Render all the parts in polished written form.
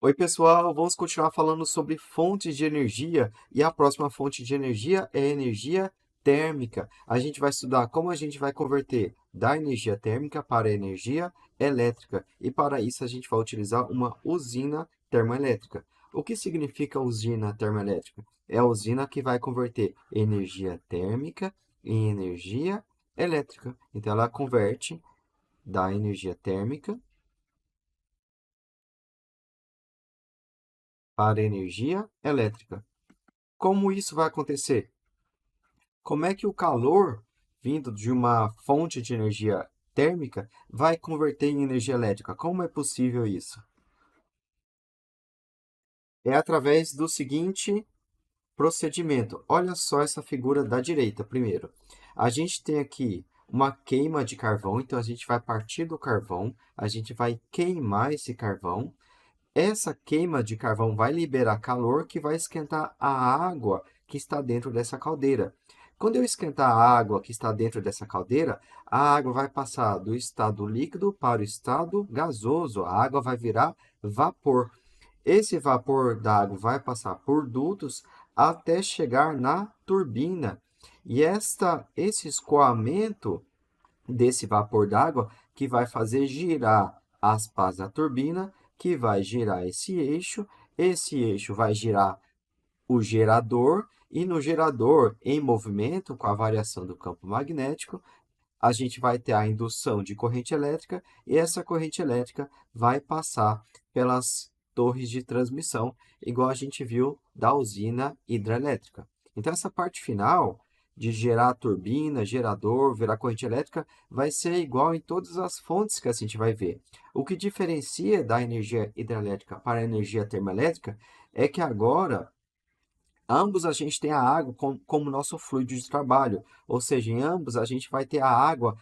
Oi, pessoal, vamos continuar falando sobre fontes de energia e a próxima fonte de energia é a energia térmica. A gente vai estudar como a gente vai converter da energia térmica para a energia elétrica e para isso a gente vai utilizar uma usina termoelétrica. O que significa usina termoelétrica? É a usina que vai converter energia térmica em energia elétrica. Então, ela converte da energia térmica para energia elétrica. Como isso vai acontecer? Como é que o calor vindo de uma fonte de energia térmica vai converter em energia elétrica? Como é possível isso? É através do seguinte procedimento. Olha só essa figura da direita primeiro. A gente tem aqui uma queima de carvão, então a gente vai partir do carvão, a gente vai queimar esse carvão. Essa queima de carvão vai liberar calor que vai esquentar a água que está dentro dessa caldeira. Quando eu esquentar a água que está dentro dessa caldeira, a água vai passar do estado líquido para o estado gasoso. A água vai virar vapor. Esse vapor da água vai passar por dutos até chegar na turbina. E esse escoamento desse vapor d'água que vai fazer girar as pás da turbina, que vai girar esse eixo vai girar o gerador, e no gerador, em movimento, com a variação do campo magnético, a gente vai ter a indução de corrente elétrica, e essa corrente elétrica vai passar pelas torres de transmissão, igual a gente viu da usina hidrelétrica. Então, essa parte final de gerar turbina, gerador, virar corrente elétrica, vai ser igual em todas as fontes que a gente vai ver. O que diferencia da energia hidrelétrica para a energia termoelétrica é que agora ambos a gente tem a água como nosso fluido de trabalho, ou seja, em ambos a gente vai ter a água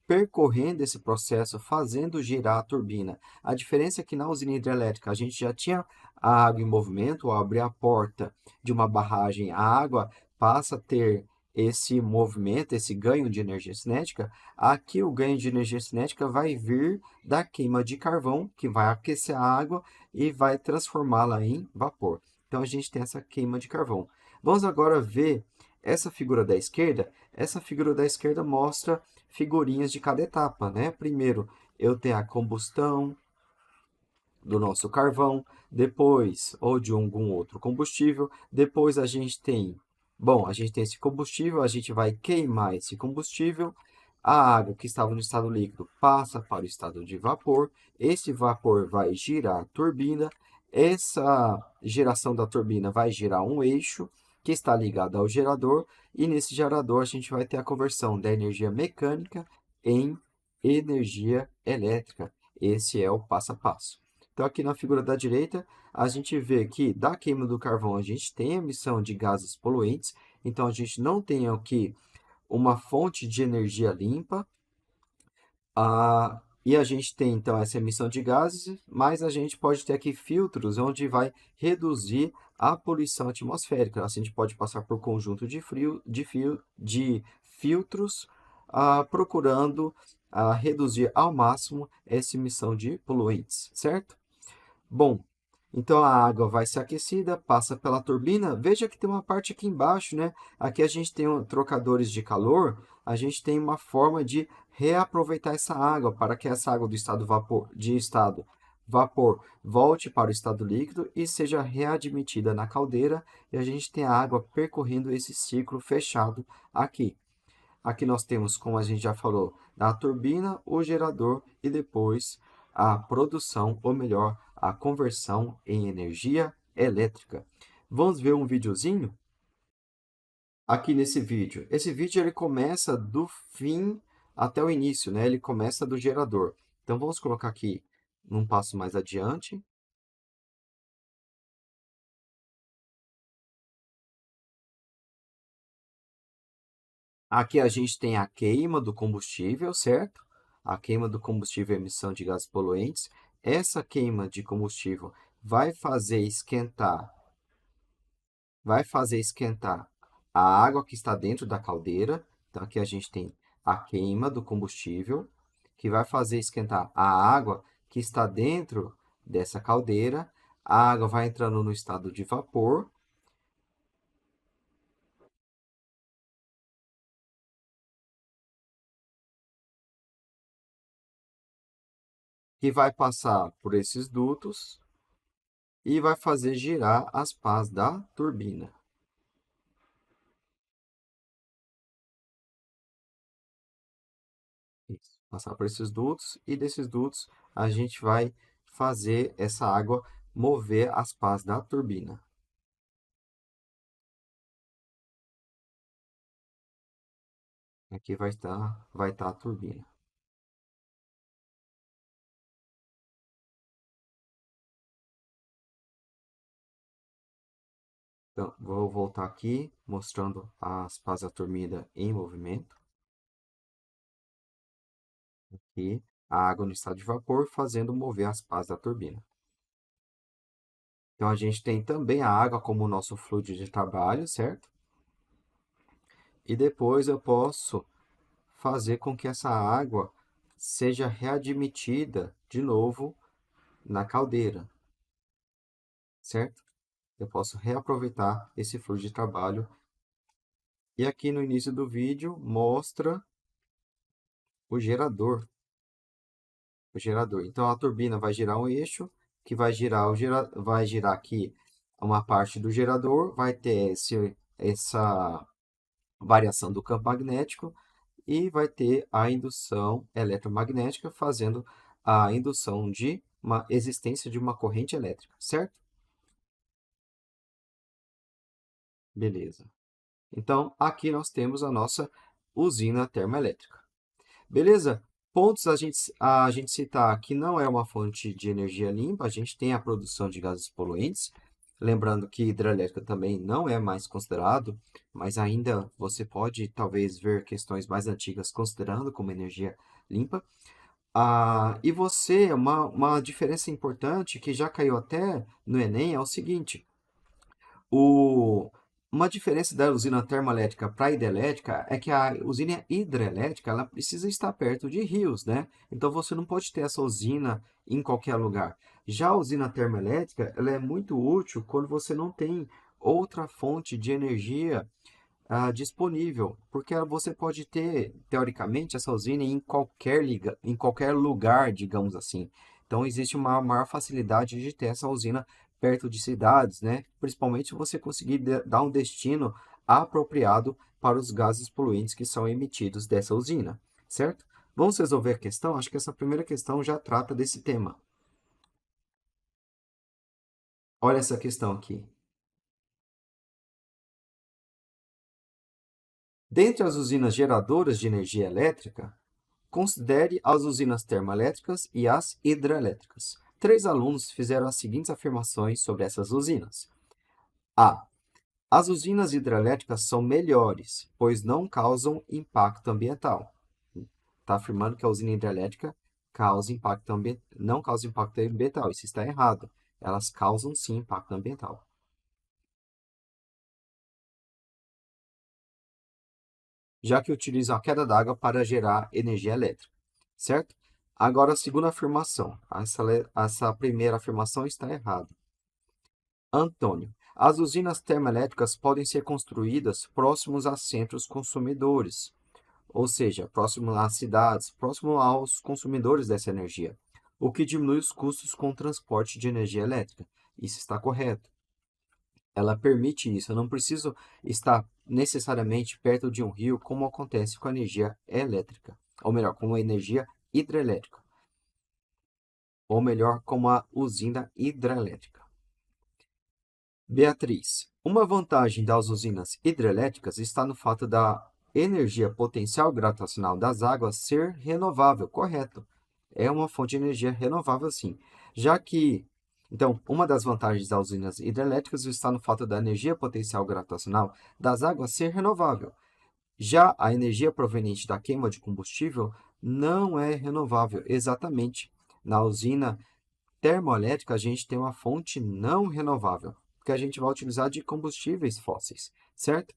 percorrendo esse processo, fazendo girar a turbina. A diferença é que na usina hidrelétrica a gente já tinha a água em movimento, ao abrir a porta de uma barragem, a água passa a ter esse movimento, esse ganho de energia cinética. Aqui o ganho de energia cinética vai vir da queima de carvão, que vai aquecer a água e vai transformá-la em vapor. Então a gente tem essa queima de carvão. Vamos agora ver essa figura da esquerda. Essa figura da esquerda mostra figurinhas de cada etapa, né? Primeiro, eu tenho a combustão do nosso carvão, depois, ou de algum outro combustível, depois a gente tem, bom, a gente tem esse combustível, a gente vai queimar esse combustível, a água que estava no estado líquido passa para o estado de vapor, esse vapor vai girar a turbina, essa geração da turbina vai girar um eixo que está ligado ao gerador, e nesse gerador a gente vai ter a conversão da energia mecânica em energia elétrica. Esse é o passo a passo. Então, aqui na figura da direita, a gente vê que da queima do carvão a gente tem emissão de gases poluentes, então a gente não tem aqui uma fonte de energia limpa, e a gente tem então essa emissão de gases, mas a gente pode ter aqui filtros onde vai reduzir a poluição atmosférica. Assim, a gente pode passar por conjunto de filtros, procurando reduzir ao máximo essa emissão de poluentes, certo? Bom, então a água vai ser aquecida, passa pela turbina. Veja que tem uma parte aqui embaixo, né? Aqui a gente tem trocadores de calor. A gente tem uma forma de reaproveitar essa água para que essa água do estado vapor volte para o estado líquido e seja readmitida na caldeira. E a gente tem a água percorrendo esse ciclo fechado aqui. Aqui nós temos, como a gente já falou, a turbina, o gerador e depois a produção, ou melhor, a conversão em energia elétrica. Vamos ver um videozinho? Aqui nesse vídeo. Esse vídeo ele começa do fim até o início, né? Ele começa do gerador. Então vamos colocar aqui num passo mais adiante. Aqui a gente tem a queima do combustível, certo? A queima do combustível é emissão de gases poluentes. Essa queima de combustível vai fazer esquentar a água que está dentro da caldeira. Então, aqui a gente tem a queima do combustível, que vai fazer esquentar a água que está dentro dessa caldeira. A água vai entrando no estado de vapor, que vai passar por esses dutos e vai fazer girar as pás da turbina. Isso. Passar por esses dutos e desses dutos a gente vai fazer essa água mover as pás da turbina. Aqui vai estar a turbina. Então, vou voltar aqui mostrando as pás da turbina em movimento. E a água no estado de vapor fazendo mover as pás da turbina. Então, a gente tem também a água como nosso fluido de trabalho, certo? E depois eu posso fazer com que essa água seja readmitida de novo na caldeira, certo? Eu posso reaproveitar esse fluxo de trabalho. E aqui no início do vídeo mostra o gerador. O gerador. Então a turbina vai girar um eixo que vai girar aqui uma parte do gerador, vai ter essa variação do campo magnético e vai ter a indução eletromagnética fazendo a indução de uma existência de uma corrente elétrica, certo? Beleza. Então, aqui nós temos a nossa usina termoelétrica. Beleza? Pontos a gente citar que não é uma fonte de energia limpa, a gente tem a produção de gases poluentes. Lembrando que hidrelétrica também não é mais considerado, mas ainda você pode talvez ver questões mais antigas considerando como energia limpa. E uma diferença importante que já caiu até no Enem é o seguinte: o, uma diferença da usina termoelétrica para a hidrelétrica é que a usina hidrelétrica ela precisa estar perto de rios, né? Então você não pode ter essa usina em qualquer lugar. Já a usina termoelétrica ela é muito útil quando você não tem outra fonte de energia disponível, porque você pode ter, teoricamente, essa usina em qualquer lugar, digamos assim. Então, existe uma maior facilidade de ter essa usina perto de cidades, né? Principalmente se você conseguir dar um destino apropriado para os gases poluentes que são emitidos dessa usina, certo? Vamos resolver a questão? Acho que essa primeira questão já trata desse tema. Olha essa questão aqui. Dentre as usinas geradoras de energia elétrica, considere as usinas termoelétricas e as hidrelétricas. Três alunos fizeram as seguintes afirmações sobre essas usinas. A. As usinas hidrelétricas são melhores, pois não causam impacto ambiental. Está afirmando que a usina hidrelétrica não causa impacto ambiental. Isso está errado. Elas causam sim impacto ambiental. Já que utilizam a queda d'água para gerar energia elétrica, certo? Agora, a segunda afirmação. Essa primeira afirmação está errada. Antônio, as usinas termoelétricas podem ser construídas próximos a centros consumidores, ou seja, próximo às cidades, próximo aos consumidores dessa energia, o que diminui os custos com o transporte de energia elétrica. Isso está correto. Ela permite isso. Eu não preciso estar necessariamente perto de um rio, como acontece com a energia elétrica, ou melhor, com a energia hidrelétrica, ou melhor, com a usina hidrelétrica. Beatriz, uma vantagem das usinas hidrelétricas está no fato da energia potencial gravitacional das águas ser renovável, correto? É uma fonte de energia renovável, sim. Já que, então, uma das vantagens das usinas hidrelétricas está no fato da energia potencial gravitacional das águas ser renovável. Já a energia proveniente da queima de combustível não é renovável, exatamente. Na usina termoelétrica, a gente tem uma fonte não renovável, que a gente vai utilizar de combustíveis fósseis, certo?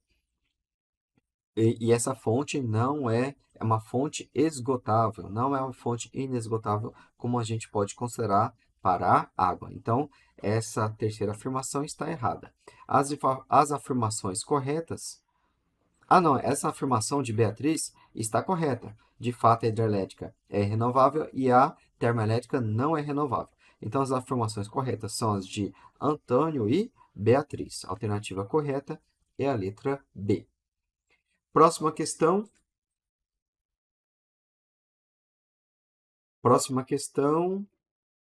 E essa fonte não é uma fonte esgotável, não é uma fonte inesgotável, como a gente pode considerar para a água. Então, essa terceira afirmação está errada. As afirmações corretas. Ah, não, essa afirmação de Beatriz está correta. De fato, a hidrelétrica é renovável e a termoelétrica não é renovável. Então, as afirmações corretas são as de Antônio e Beatriz. A alternativa correta é a letra B. Próxima questão. Próxima questão.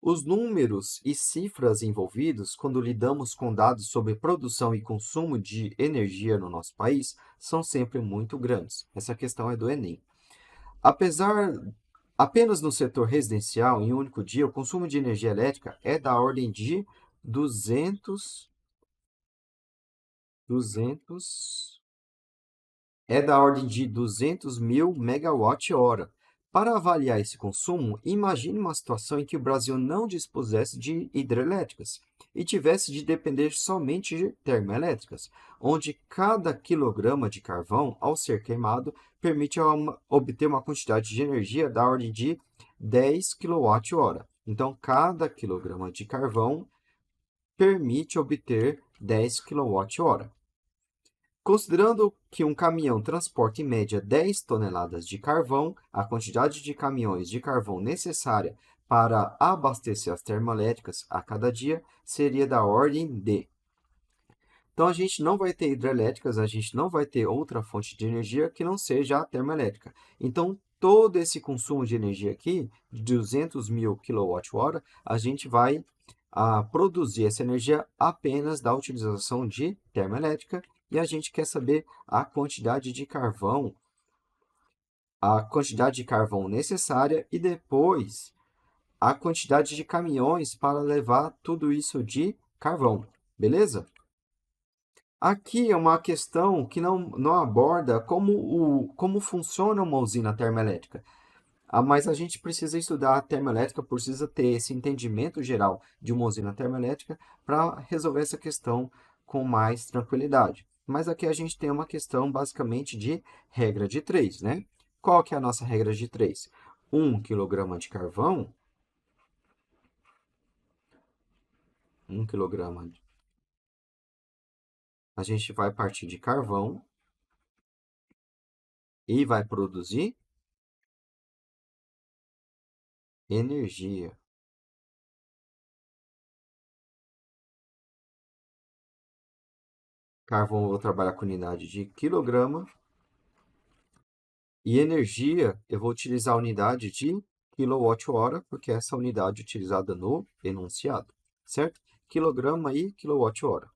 Os números e cifras envolvidos quando lidamos com dados sobre produção e consumo de energia no nosso país são sempre muito grandes. Essa questão é do Enem. Apesar, apenas no setor residencial, em um único dia, o consumo de energia elétrica é da ordem de 200 é da ordem de 200 mil megawatt-hora. Para avaliar esse consumo, imagine uma situação em que o Brasil não dispusesse de hidrelétricas e tivesse de depender somente de termoelétricas, onde cada quilograma de carvão, ao ser queimado, permite obter uma quantidade de energia da ordem de 10 kWh. Então, cada quilograma de carvão permite obter 10 kWh. Considerando que um caminhão transporta em média 10 toneladas de carvão, a quantidade de caminhões de carvão necessária para abastecer as termoelétricas a cada dia seria da ordem de. Então, a gente não vai ter hidrelétricas, a gente não vai ter outra fonte de energia que não seja a termoelétrica. Então, todo esse consumo de energia aqui, de 200 mil kWh, a gente vai produzir essa energia apenas da utilização de termoelétrica e a gente quer saber a quantidade de carvão necessária e depois a quantidade de caminhões para levar tudo isso de carvão, beleza? Aqui é uma questão que não aborda como funciona uma usina termoelétrica. Mas a gente precisa estudar a termoelétrica, precisa ter esse entendimento geral de uma usina termoelétrica para resolver essa questão com mais tranquilidade. Mas aqui a gente tem uma questão basicamente de regra de 3, né? Qual que é a nossa regra de 3? 1 quilograma de carvão, 1 quilograma, a gente vai partir de carvão e vai produzir energia. Carvão eu vou trabalhar com unidade de quilograma. E energia, eu vou utilizar a unidade de quilowatt-hora, porque essa é a unidade utilizada no enunciado, certo? Quilograma e quilowatt-hora.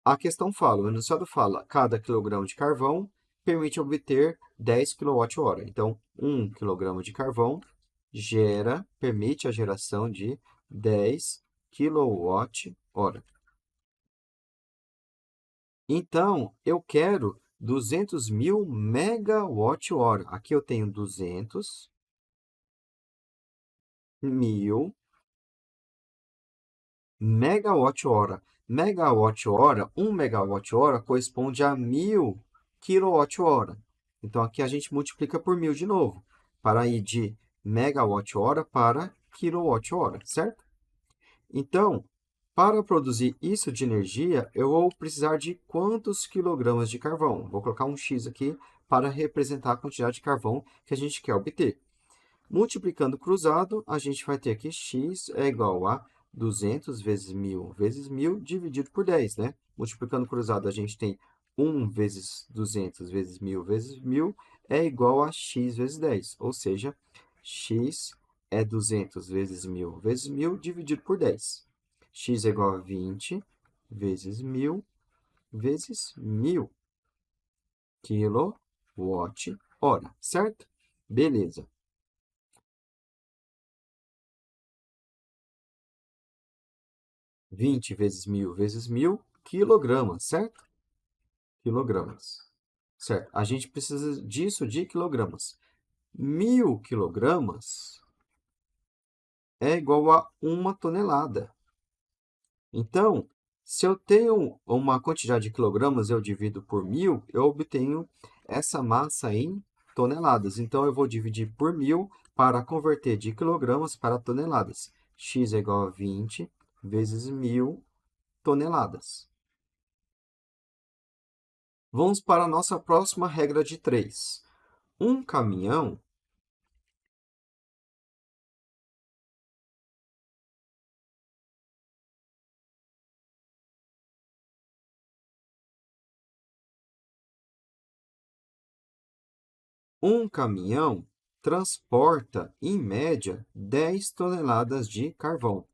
A questão fala, o enunciado fala, cada quilograma de carvão permite obter 10 kWh. Então, 1 quilograma de carvão permite a geração de 10 kWh. Então, eu quero 200 mil megawatt-hora. Aqui eu tenho 200 mil megawatt-hora. Megawatt-hora, 1 megawatt-hora corresponde a 1000 quilowatt-hora. Então, aqui a gente multiplica por 1000 de novo, para ir de megawatt-hora para quilowatt-hora, certo? Então, para produzir isso de energia, eu vou precisar de quantos quilogramas de carvão? Vou colocar um X aqui para representar a quantidade de carvão que a gente quer obter. Multiplicando cruzado, a gente vai ter que x é igual a 200 vezes 1000 dividido por 10, né? Multiplicando cruzado, a gente tem 1 vezes 200 vezes 1000 é igual a x vezes 10, ou seja, x é 200 vezes 1000 dividido por 10. X é igual a 20 vezes 1000 vezes 1000 kWh, certo? Beleza. 20 vezes 1000 quilogramas, certo? Quilogramas. Certo. A gente precisa disso de quilogramas. 1000 quilogramas é igual a 1 tonelada. Então, Se eu tenho uma quantidade de quilogramas, eu divido por 1.000, eu obtenho essa massa em toneladas. Então, eu vou dividir por 1.000 para converter de quilogramas para toneladas. X é igual a 20 vezes 1.000 toneladas. Vamos para a nossa próxima regra de 3. Um caminhão transporta, em média, 10 toneladas de carvão.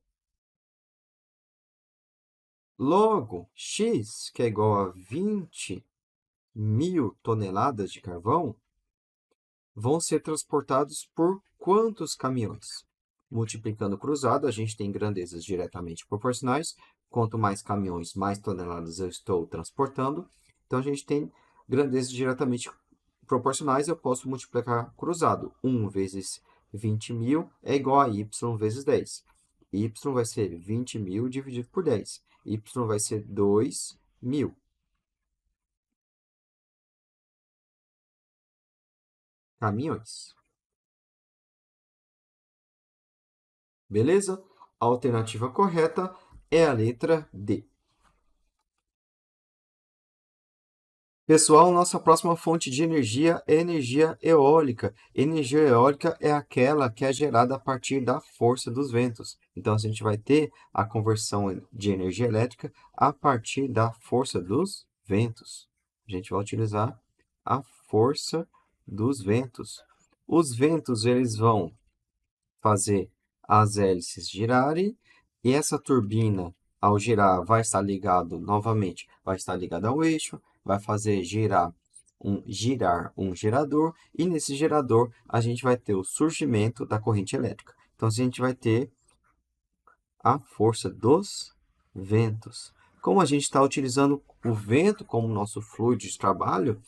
Logo, X, que é igual a 20.000 toneladas de carvão, vão ser transportados por quantos caminhões? Multiplicando cruzado, a gente tem grandezas diretamente proporcionais. Quanto mais caminhões, mais toneladas eu estou transportando. Então, a gente tem grandezas diretamente proporcionais. Eu posso multiplicar cruzado. 1 vezes 20.000 é igual a y vezes 10. Y vai ser 20.000 dividido por 10. Y vai ser 2.000 caminhões. Beleza? A alternativa correta é a letra D. Pessoal, nossa próxima fonte de energia é energia eólica. Energia eólica é aquela que é gerada a partir da força dos ventos. Então, a gente vai ter a conversão de energia elétrica a partir da força dos ventos. A gente vai utilizar a força dos ventos. Os ventos, eles vão fazer as hélices girarem e essa turbina, ao girar, vai estar ligado novamente, vai estar ligada ao eixo, vai fazer girar um gerador e nesse gerador a gente vai ter o surgimento da corrente elétrica. Então, a gente vai ter a força dos ventos. Como a gente está utilizando o vento como nosso fluido de trabalho,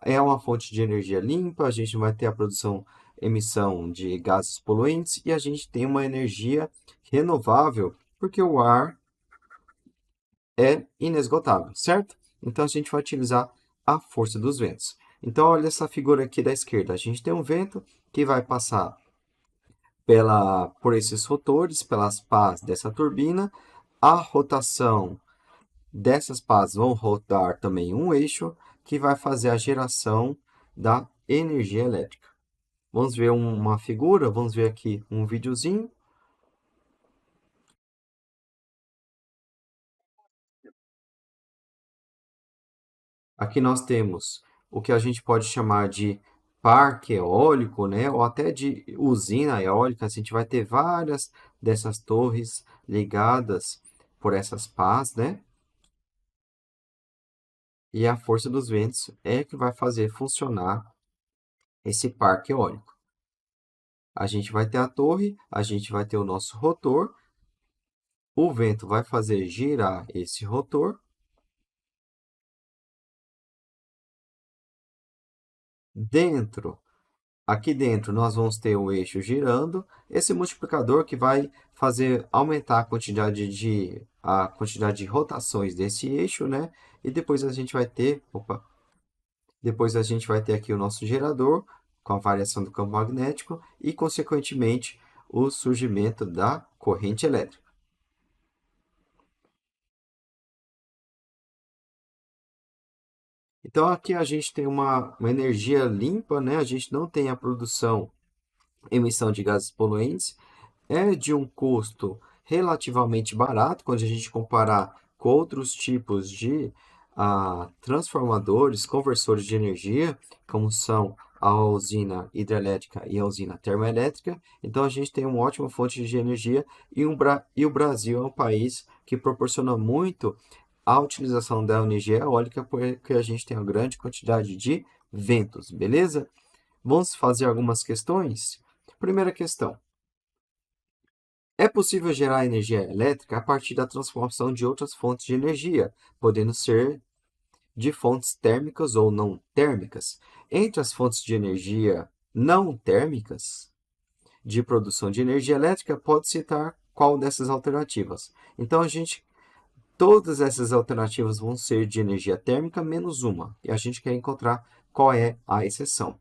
é uma fonte de energia limpa, a gente vai ter a produção, emissão de gases poluentes e a gente tem uma energia renovável, porque o ar é inesgotável, certo? Então, a gente vai utilizar a força dos ventos. Então, olha essa figura aqui da esquerda. A gente tem um vento que vai passar por esses rotores, pelas pás dessa turbina. A rotação dessas pás vão rodar também um eixo que vai fazer a geração da energia elétrica. Vamos ver uma figura, vamos ver aqui um videozinho. Aqui nós temos o que a gente pode chamar de parque eólico, né? Ou até de usina eólica. A gente vai ter várias dessas torres ligadas por essas pás, né? E a força dos ventos é que vai fazer funcionar esse parque eólico. A gente vai ter a torre, a gente vai ter o nosso rotor, o vento vai fazer girar esse rotor. Aqui dentro, nós vamos ter o eixo girando, esse multiplicador que vai fazer aumentar a quantidade de rotações desse eixo, né? E depois a gente vai ter aqui o nosso gerador, com a variação do campo magnético e, consequentemente, o surgimento da corrente elétrica. Então, aqui a gente tem uma energia limpa, né? A gente não tem a produção, emissão de gases poluentes, é de um custo relativamente barato quando a gente comparar com outros tipos de transformadores, conversores de energia, como são a usina hidrelétrica e a usina termoelétrica. Então, a gente tem uma ótima fonte de energia e o Brasil é um país que proporciona muito a utilização da energia eólica, porque a gente tem uma grande quantidade de ventos, beleza? Vamos fazer algumas questões? Primeira questão. É possível gerar energia elétrica a partir da transformação de outras fontes de energia, podendo ser de fontes térmicas ou não térmicas. Entre as fontes de energia não térmicas de produção de energia elétrica, pode citar qual dessas alternativas. Então, a gente Todas essas alternativas vão ser de energia térmica menos uma, e a gente quer encontrar qual é a exceção.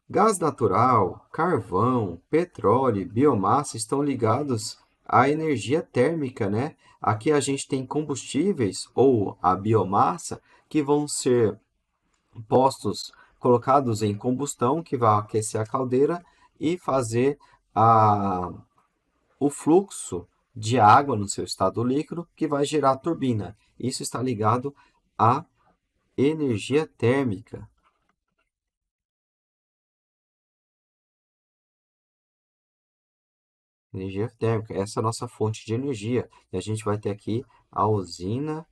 Gás natural, carvão, petróleo e biomassa estão ligados à energia térmica, né? Aqui a gente tem combustíveis ou a biomassa que vão ser colocados em combustão, que vai aquecer a caldeira e fazer a, o fluxo de água no seu estado líquido, que vai gerar a turbina. Isso está ligado à energia térmica. Energia térmica, essa é a nossa fonte de energia. E a gente vai ter aqui a usina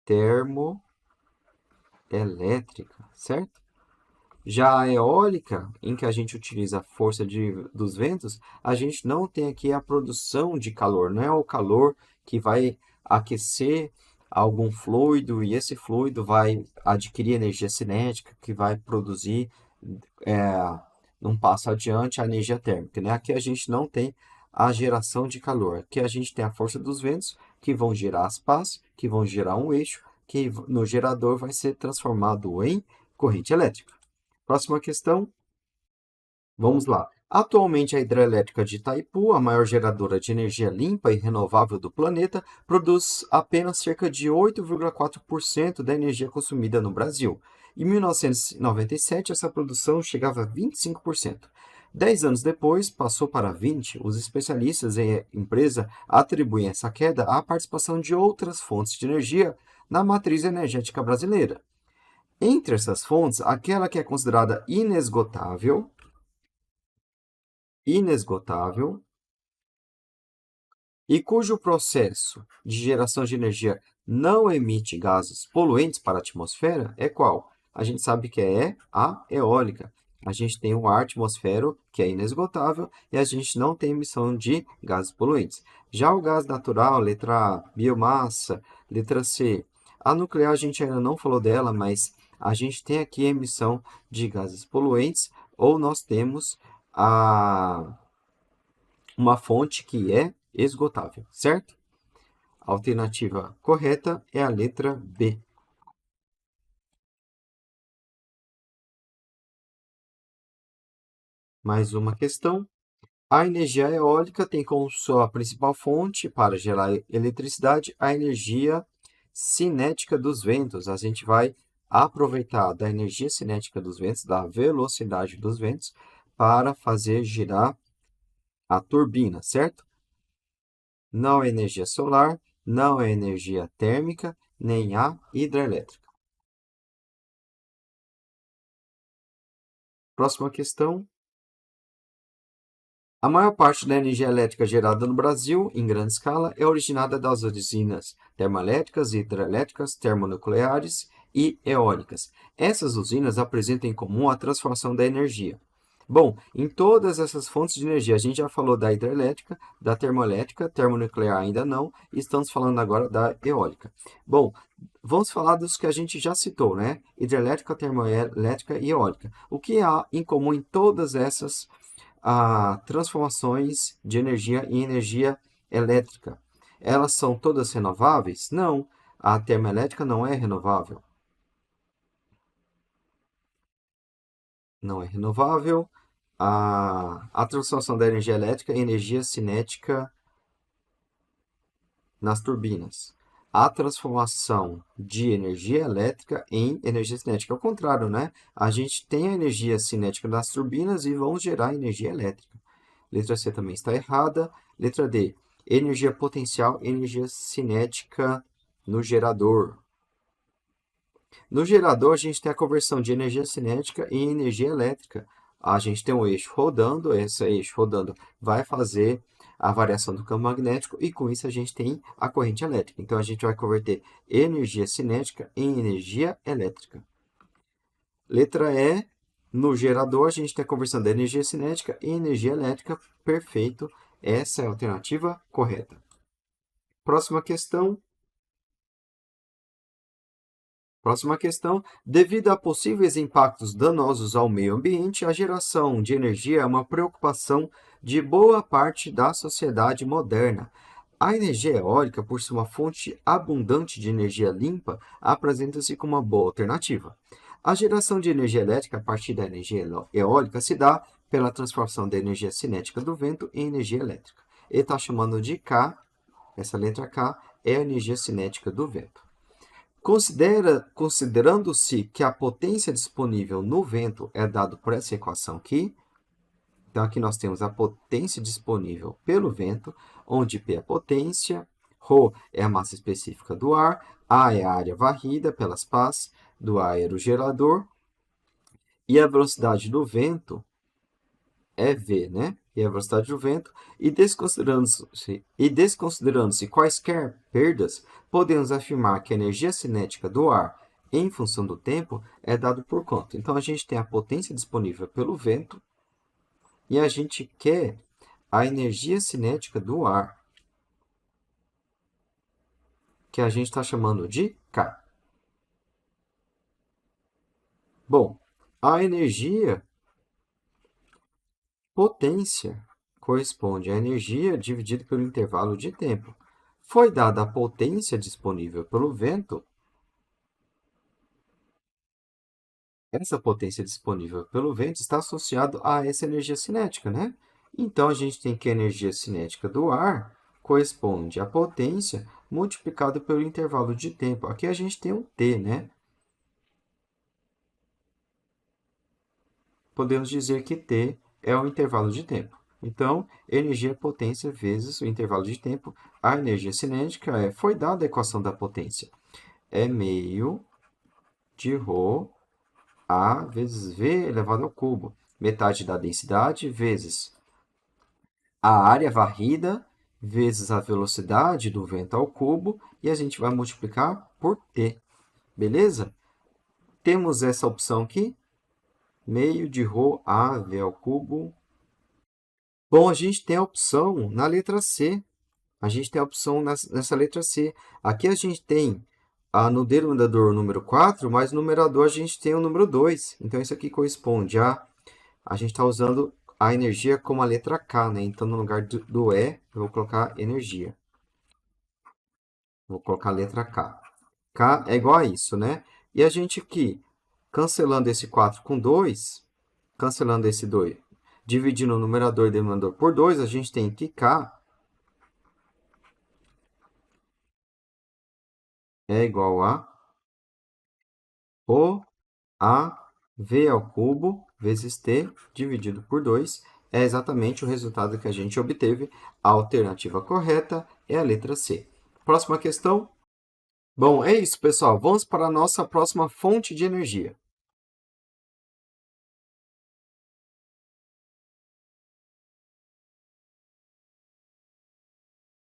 termoelétrica, certo? Já a eólica, em que a gente utiliza a força dos ventos, a gente não tem aqui a produção de calor, não é o calor que vai aquecer algum fluido e esse fluido vai adquirir energia cinética que vai produzir um passo adiante a energia térmica, né? Aqui a gente não tem a geração de calor, aqui a gente tem a força dos ventos que vão gerar as pás, que vão gerar um eixo, que no gerador vai ser transformado em corrente elétrica. Próxima questão, vamos lá. Atualmente, a hidrelétrica de Itaipu, a maior geradora de energia limpa e renovável do planeta, produz apenas cerca de 8,4% da energia consumida no Brasil. Em 1997, essa produção chegava a 25%. 10 anos depois, passou para 20%. Os especialistas em empresa atribuem essa queda à participação de outras fontes de energia na matriz energética brasileira. Entre essas fontes, aquela que é considerada inesgotável e cujo processo de geração de energia não emite gases poluentes para a atmosfera é qual? A gente sabe que é a eólica. A gente tem o ar atmosfero, que é inesgotável, e a gente não tem emissão de gases poluentes. Já o gás natural, letra A, biomassa, letra C. A nuclear a gente ainda não falou dela, mas a gente tem aqui a emissão de gases poluentes, ou nós temos uma fonte que é esgotável, certo? A alternativa correta é a letra B. Mais uma questão. A energia eólica tem como sua principal fonte para gerar eletricidade a energia cinética dos ventos. A gente vai aproveitar da energia cinética dos ventos, da velocidade dos ventos, para fazer girar a turbina, certo? Não é energia solar, não é energia térmica, nem a hidrelétrica. Próxima questão. A maior parte da energia elétrica gerada no Brasil, em grande escala, é originada das usinas termoelétricas, hidrelétricas, termonucleares e eólicas. Essas usinas apresentam em comum a transformação da energia. Bom, em todas essas fontes de energia, a gente já falou da hidrelétrica, da termoelétrica, termonuclear ainda não, e estamos falando agora da eólica. Bom, vamos falar dos que a gente já citou, né? Hidrelétrica, termoelétrica e eólica. O que há em comum em todas essas transformações de energia em energia elétrica? Elas são todas renováveis? Não, a termoelétrica não é renovável. Não é renovável. A transformação da energia elétrica em energia cinética nas turbinas. A transformação de energia elétrica em energia cinética. Ao contrário, né? A gente tem a energia cinética nas turbinas e vão gerar energia elétrica. Letra C também está errada. Letra D, energia potencial, energia cinética no gerador. No gerador, a gente tem a conversão de energia cinética em energia elétrica. A gente tem um eixo rodando, esse eixo rodando vai fazer a variação do campo magnético e com isso a gente tem a corrente elétrica. Então, a gente vai converter energia cinética em energia elétrica. Letra E, no gerador, a gente está conversando energia cinética em energia elétrica. Perfeito, essa é a alternativa correta. Próxima questão. Próxima questão. Devido a possíveis impactos danosos ao meio ambiente, a geração de energia é uma preocupação de boa parte da sociedade moderna. A energia eólica, por ser uma fonte abundante de energia limpa, apresenta-se como uma boa alternativa. A geração de energia elétrica a partir da energia eólica se dá pela transformação da energia cinética do vento em energia elétrica. Ele está chamando de K, essa letra K é a energia cinética do vento. Considerando-se que a potência disponível no vento é dada por essa equação aqui, então, aqui nós temos a potência disponível pelo vento, onde P é a potência, ρ é a massa específica do ar, A é a área varrida pelas pás do aerogerador, e a velocidade do vento é V, né? E a velocidade do vento, e desconsiderando-se quaisquer perdas, podemos afirmar que a energia cinética do ar em função do tempo é dado por quanto? Então, a gente tem a potência disponível pelo vento, e a gente quer a energia cinética do ar, que a gente está chamando de K. Bom, a energia potência corresponde à energia dividida pelo intervalo de tempo. Foi dada a potência disponível pelo vento. Essa potência disponível pelo vento está associada a essa energia cinética, né? Então, a gente tem que a energia cinética do ar corresponde à potência multiplicada pelo intervalo de tempo. Aqui a gente tem um T, né? Podemos dizer que T é o intervalo de tempo. Então, energia é potência vezes o intervalo de tempo. A energia cinética foi dada a equação da potência. É meio de ρ A vezes V elevado ao cubo. Metade da densidade vezes a área varrida vezes a velocidade do vento ao cubo. E a gente vai multiplicar por T. Beleza? Temos essa opção aqui. Meio de ρ A V ao cubo. Bom, a gente tem a opção na letra C. A gente tem a opção nessa letra C. Aqui a gente tem no denominador o número 4, mas no numerador a gente tem o número 2. Então, isso aqui corresponde a gente está usando a energia como a letra K, né? Então, no lugar do E, eu vou colocar energia. Vou colocar a letra K. K é igual a isso, né? E a gente aqui, cancelando esse 4 com 2, cancelando esse 2, dividindo o numerador e denominador por 2, a gente tem que K é igual a V ao cubo vezes T dividido por 2. É exatamente o resultado que a gente obteve. A alternativa correta é a letra C. Próxima questão. Bom, é isso, pessoal. Vamos para a nossa próxima fonte de energia.